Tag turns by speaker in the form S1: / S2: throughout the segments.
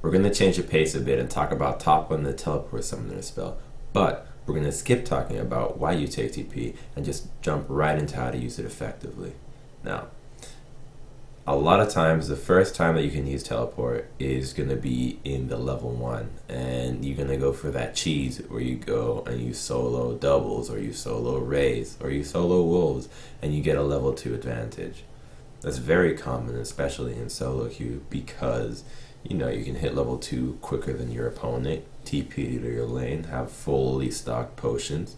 S1: We're going to change the pace a bit and talk about top one, the teleport summoner spell. But we're going to skip talking about why you take TP and just jump right into how to use it effectively. Now, a lot of times the first time that you can use teleport is going to be in the level 1, and you're going to go for that cheese where you go and you solo doubles, or you solo rays, or you solo wolves, and you get a level 2 advantage. That's very common, especially in solo queue, because you can hit level 2 quicker than your opponent, TP to your lane, have fully stocked potions.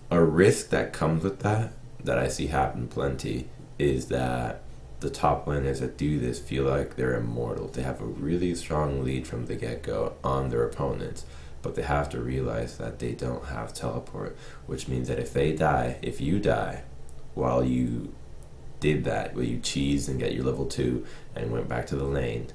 S1: A risk that comes with that I see happen plenty, is that the top laners that do this feel like they're immortal. They have a really strong lead from the get-go on their opponents, but they have to realize that they don't have teleport, which means that if you die while you did that, where you cheesed and get your level 2 and went back to the lane,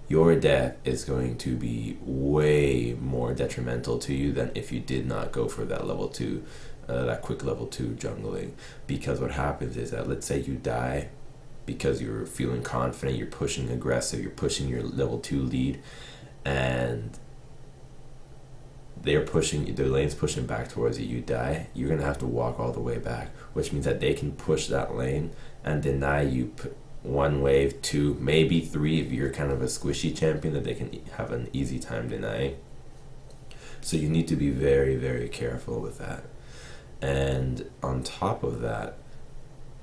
S1: your death is going to be way more detrimental to you than if you did not go for that level 2, that quick level 2 jungling. Because what happens is that, let's say you die because you're feeling confident, you're pushing aggressive, you're pushing your level 2 lead, and their lane's pushing back towards you die, you're going to have to walk all the way back, which means that they can push that lane and deny you 1 wave, 2, maybe 3 if you're kind of a squishy champion that they can have an easy time denying. So you need to be very, very careful with that. And on top of that,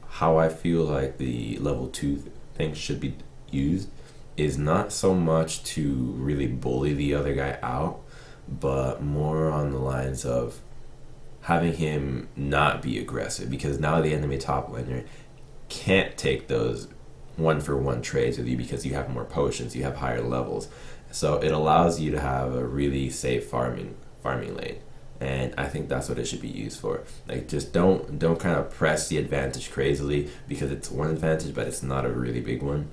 S1: how I feel like the level 2 thing should be used is not so much to really bully the other guy out, but more on the lines of having him not be aggressive, because now the enemy top laner can't take those 1-for-1 trades with you because you have more potions, you have higher levels. So it allows you to have a really safe farming lane. And I think that's what it should be used for. Like, just don't kind of press the advantage crazily, because it's one advantage, but it's not a really big one.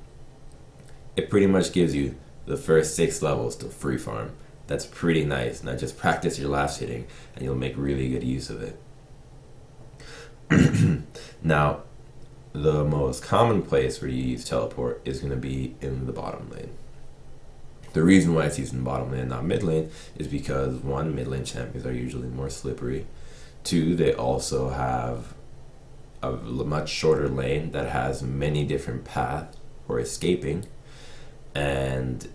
S1: It pretty much gives you the first 6 levels to free farm. That's pretty nice. Now just practice your last hitting, and you'll make really good use of it. Now, the most common place where you use teleport is going to be in the bottom lane. The reason why it's used in bottom lane and not mid lane is because, 1, mid lane champions are usually more slippery. 2, they also have a much shorter lane that has many different paths for escaping. And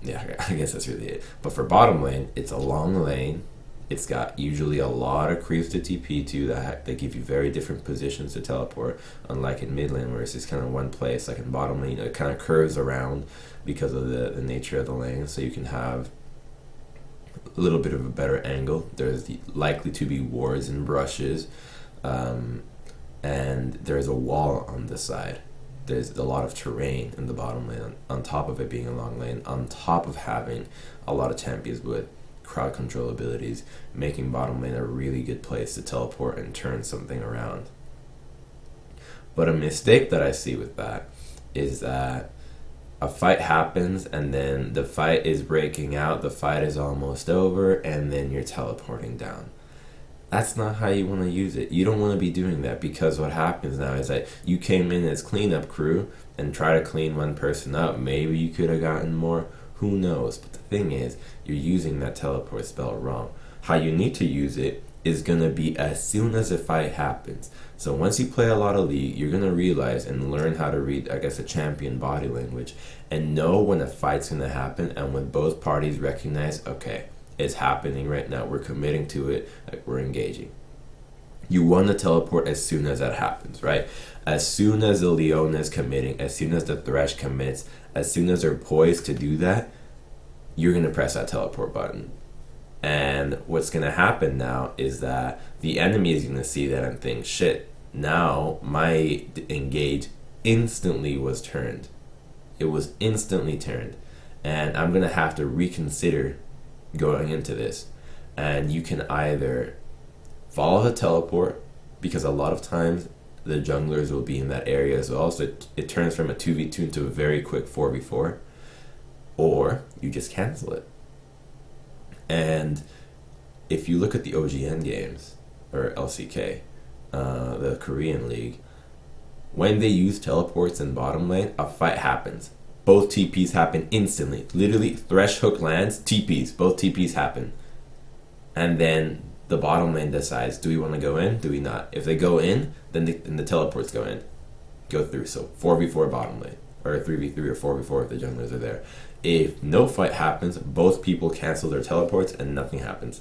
S1: yeah, I guess that's really it. But for bottom lane, it's a long lane. It's got usually a lot of creeps to TP to that give you very different positions to teleport, unlike in mid lane where it's just kind of one place. Like in bottom lane, it kind of curves around because of the nature of the lane, so you can have a little bit of a better angle. There's likely to be wards and brushes, and there's a wall on the side. There's a lot of terrain in the bottom lane, on top of it being a long lane, on top of having a lot of champions with crowd control abilities, making bottom lane a really good place to teleport and turn something around. But a mistake that I see with that is that a fight happens, and then the fight is breaking out, the fight is almost over, and then you're teleporting down. That's not how you want to use it. You don't want to be doing that, because what happens now is that you came in as cleanup crew and try to clean one person up. Maybe you could have gotten more. Who knows? But the thing is, you're using that teleport spell wrong. How you need to use it is going to be as soon as a fight happens. So once you play a lot of League, you're going to realize and learn how to read, I guess, a champion body language, and know when a fight's going to happen, and when both parties recognize, okay, it's happening right now, we're committing to it, like we're engaging. You want to teleport as soon as that happens, right? As soon as the Leona is committing, as soon as the Thresh commits, as soon as they're poised to do that, you're going to press that teleport button. And what's going to happen now is that the enemy is going to see that and think, shit, now my engage instantly was turned. It was instantly turned. And I'm going to have to reconsider going into this. And you can either follow the teleport, because a lot of times the junglers will be in that area as well, so it turns from a 2v2 into a very quick 4v4, or you just cancel it. And if you look at the OGN games, or LCK, the Korean league, when they use teleports in bottom lane, a fight happens. both TPs happen instantly. Literally, Thresh hook lands, TPs, both TPs happen. And then the bottom lane decides, do we want to go in? Do we not? If they go in, then the teleports go through. So 4v4 bottom lane, or 3v3 or 4v4 if the junglers are there. If no fight happens, both people cancel their teleports and nothing happens.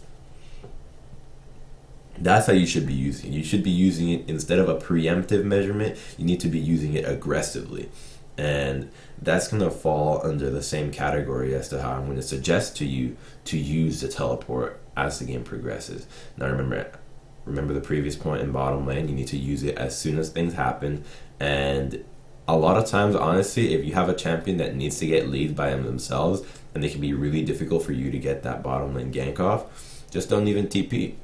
S1: That's how you should be using it. You should be using it instead of a preemptive measurement. You need to be using it aggressively. And that's going to fall under the same category as to how I'm going to suggest to you to use the teleport as the game progresses. Now remember the previous point in bottom lane. You need to use it as soon as things happen. And a lot of times, honestly, if you have a champion that needs to get lead by themselves, and they can be really difficult for you to get that bottom lane gank off, just don't even TP.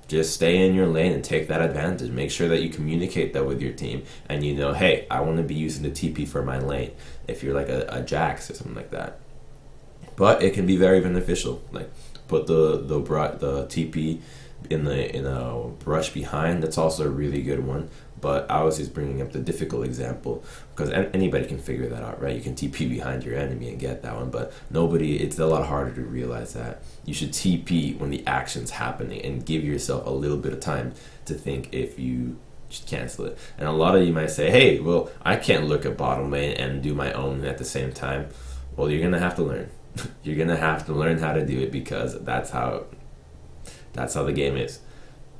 S1: Just stay in your lane and take that advantage. Make sure that you communicate that with your team, and you know, hey, I want to be using the TP for my lane. If you're like a Jax or something like that, but it can be very beneficial. Like put the TP in a brush behind. That's also a really good one. But I was just bringing up the difficult example because anybody can figure that out, right? You can TP behind your enemy and get that one, but it's a lot harder to realize that. You should TP when the action's happening and give yourself a little bit of time to think if you should cancel it. And a lot of you might say, hey, well, I can't look at bottom lane and do my own at the same time. Well, you're going to have to learn. You're going to have to learn how to do it because that's how the game is.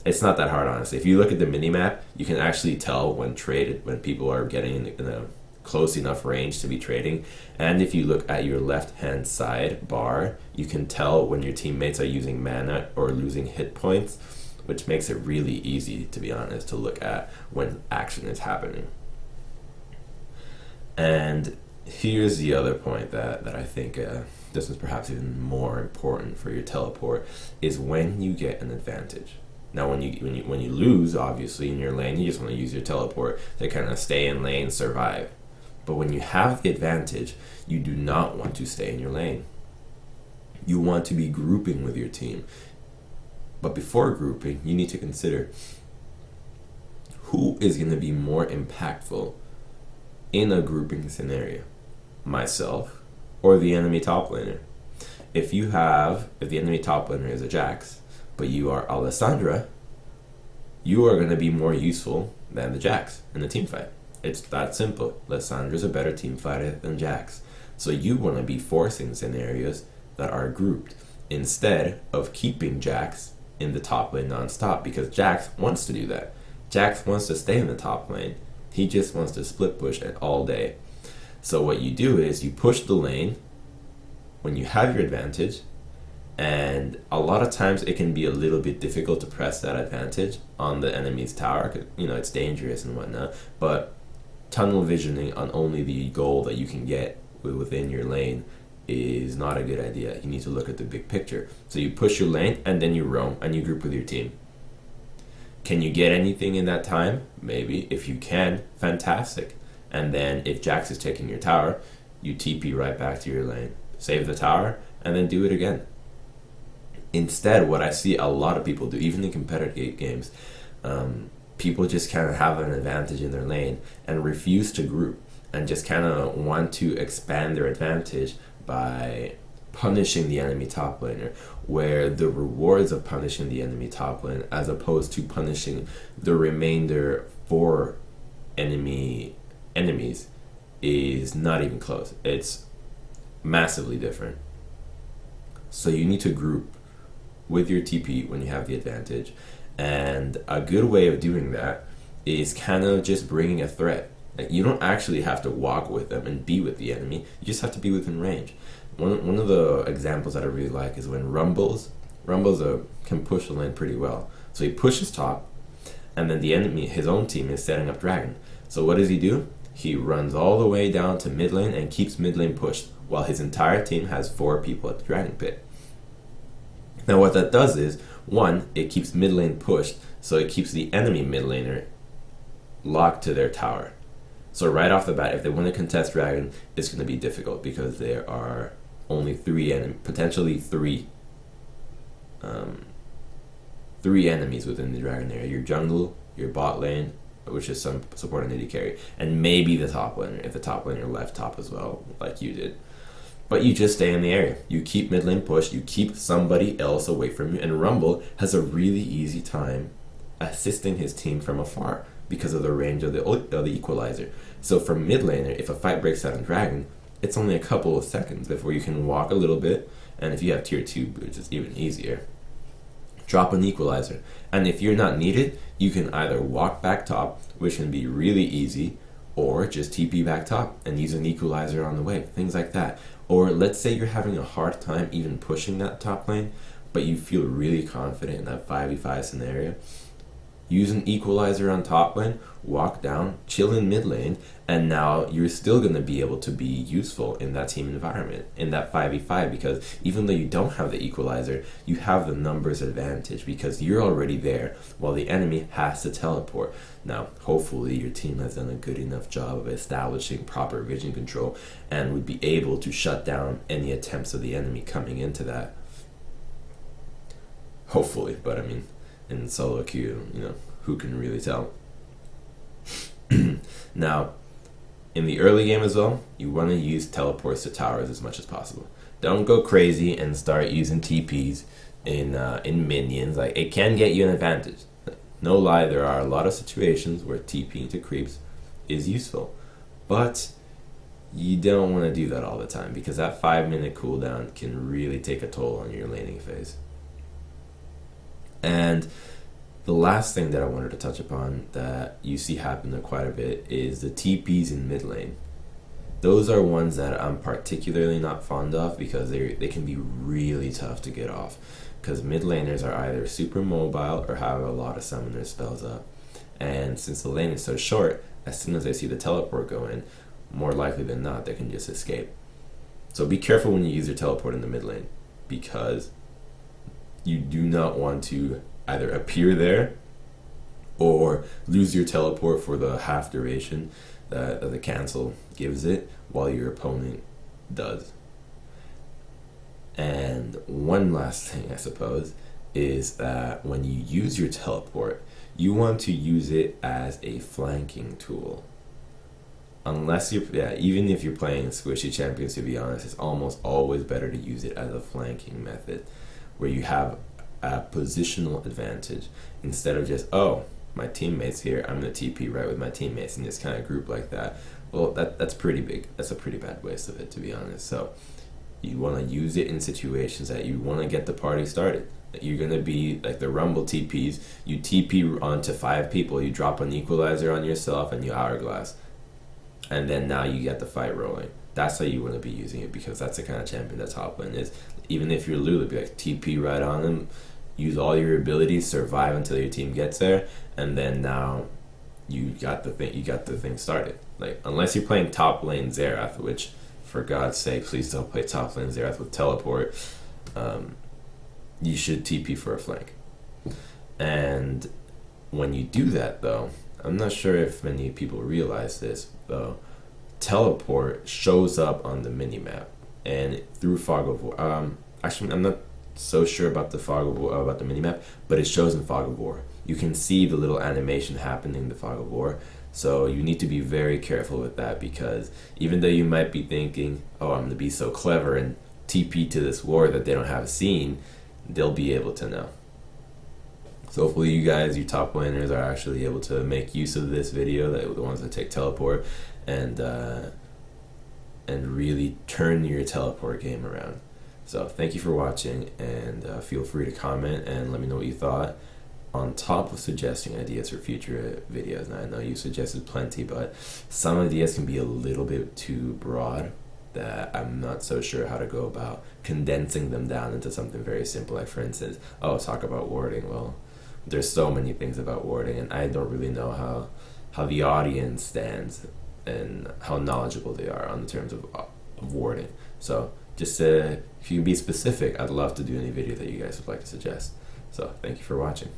S1: It's not that hard, honestly. If you look at the minimap, you can actually tell when people are getting in a close enough range to be trading. And if you look at your left-hand side bar, you can tell when your teammates are using mana or losing hit points, which makes it really easy, to be honest, to look at when action is happening. And here's the other point that I think this is perhaps even more important for your teleport, is when you get an advantage. Now, when you lose, obviously, in your lane, you just want to use your teleport to kind of stay in lane, survive. But when you have the advantage, you do not want to stay in your lane. You want to be grouping with your team. But before grouping, you need to consider who is going to be more impactful in a grouping scenario, myself or the enemy top laner. If the enemy top laner is a Jax, but you are Alessandra, you are going to be more useful than the Jax in the team fight. It's that simple. Alessandra's a better team fighter than Jax. So you want to be forcing scenarios that are grouped instead of keeping Jax in the top lane non-stop, because Jax wants to do that. Jax wants to stay in the top lane. He just wants to split push it all day. So what you do is you push the lane when you have your advantage, and a lot of times it can be a little bit difficult to press that advantage on the enemy's tower because, it's dangerous and whatnot. But tunnel visioning on only the goal that you can get within your lane is not a good idea. You need to look at the big picture. So you push your lane and then you roam and you group with your team. Can you get anything in that time? Maybe. If you can, fantastic. And then if Jax is taking your tower, you TP right back to your lane. Save the tower and then do it again. Instead, what I see a lot of people do, even in competitive games, people just kind of have an advantage in their lane and refuse to group and just kind of want to expand their advantage by punishing the enemy top laner, where the rewards of punishing the enemy top lane as opposed to punishing the remainder 4 enemies is not even close. It's massively different. So you need to group with your TP when you have the advantage, and a good way of doing that is kind of just bringing a threat. Like, you don't actually have to walk with them and be with the enemy, you just have to be within range. One of the examples that I really like is when Rumbles can push the lane pretty well. So he pushes top, and then the enemy, his own team, is setting up Dragon. So what does he do? He runs all the way down to mid lane and keeps mid lane pushed while his entire team has 4 people at the Dragon Pit. Now what that does is, 1, it keeps mid lane pushed, so it keeps the enemy mid laner locked to their tower. So right off the bat, if they want to contest Dragon, it's going to be difficult because there are only 3 potentially 3 enemies within the Dragon area. Your jungle, your bot lane, which is some support on AD carry, and maybe the top laner, if the top laner left top as well, like you did. But you just stay in the area. You keep mid lane push, you keep somebody else away from you, and Rumble has a really easy time assisting his team from afar because of the range of the equalizer. So for mid laner, if a fight breaks out on Dragon, it's only a couple of seconds before you can walk a little bit, and if you have tier 2 boots, it's even easier. Drop an equalizer, and if you're not needed, you can either walk back top, which can be really easy, or just TP back top and use an equalizer on the way, things like that. Or let's say you're having a hard time even pushing that top lane, but you feel really confident in that 5v5 scenario. Use an equalizer on top lane, walk down, chill in mid lane, and now you're still going to be able to be useful in that team environment, in that 5v5, because even though you don't have the equalizer, you have the numbers advantage because you're already there while the enemy has to teleport. Now, hopefully your team has done a good enough job of establishing proper vision control and would be able to shut down any attempts of the enemy coming into that. Hopefully, but I mean, in solo queue, who can really tell? Now, in the early game as well, you want to use teleports to towers as much as possible. Don't go crazy and start using TPs in minions. Like, it can get you an advantage. No lie, there are a lot of situations where TPing to creeps is useful, but you don't want to do that all the time because that 5-minute cooldown can really take a toll on your laning phase. And the last thing that I wanted to touch upon that you see happen quite a bit is the TPs in mid lane. Those are ones that I'm particularly not fond of because they can be really tough to get off, because mid laners are either super mobile or have a lot of summoner spells up. And since the lane is so short, as soon as they see the teleport go in, more likely than not, they can just escape. So be careful when you use your teleport in the mid lane, because you do not want to either appear there or lose your teleport for the half duration that the cancel gives it while your opponent does. And one last thing, I suppose, is that when you use your teleport, you want to use it as a flanking tool. Unless even if you're playing squishy champions, to be honest, it's almost always better to use it as a flanking method, where you have a positional advantage instead of just, oh, my teammate's here, I'm gonna TP right with my teammates in this kind of group like that. Well, that's pretty big. That's a pretty bad waste of it, to be honest. So you want to use it in situations that you want to get the party started. You're gonna be like the Rumble TPs. You TP onto 5 people, you drop an equalizer on yourself, and you hourglass, and then now you get the fight rolling. That's how you want to be using it, because that's the kind of champion that top lane is. Even if you're Lulu, be like TP right on them, use all your abilities, survive until your team gets there, and then now you got the thing started. Like, unless you're playing top lane Xerath, which, for God's sake, please don't play top lane Xerath with teleport. You should TP for a flank. And when you do that, though, I'm not sure if many people realize this, though, teleport shows up on the minimap and through Fog of War. Actually, I'm not so sure about the Fog of War, about the minimap, but it shows in Fog of War. You can see the little animation happening in the Fog of War, so you need to be very careful with that, because even though you might be thinking, oh, I'm going to be so clever and TP to this war that they don't have seen, they'll be able to know. So hopefully you guys, you top laners, are actually able to make use of this video, the ones that take teleport, and really turn your teleport game around. So thank you for watching, and feel free to comment and let me know what you thought, on top of suggesting ideas for future videos. Now, I know you suggested plenty, but some ideas can be a little bit too broad that I'm not so sure how to go about condensing them down into something very simple. Like, for instance, talk about warding. Well, there's so many things about warding, and I don't really know how the audience stands and how knowledgeable they are on the terms of warding. So just if you can be specific, I'd love to do any video that you guys would like to suggest. So thank you for watching.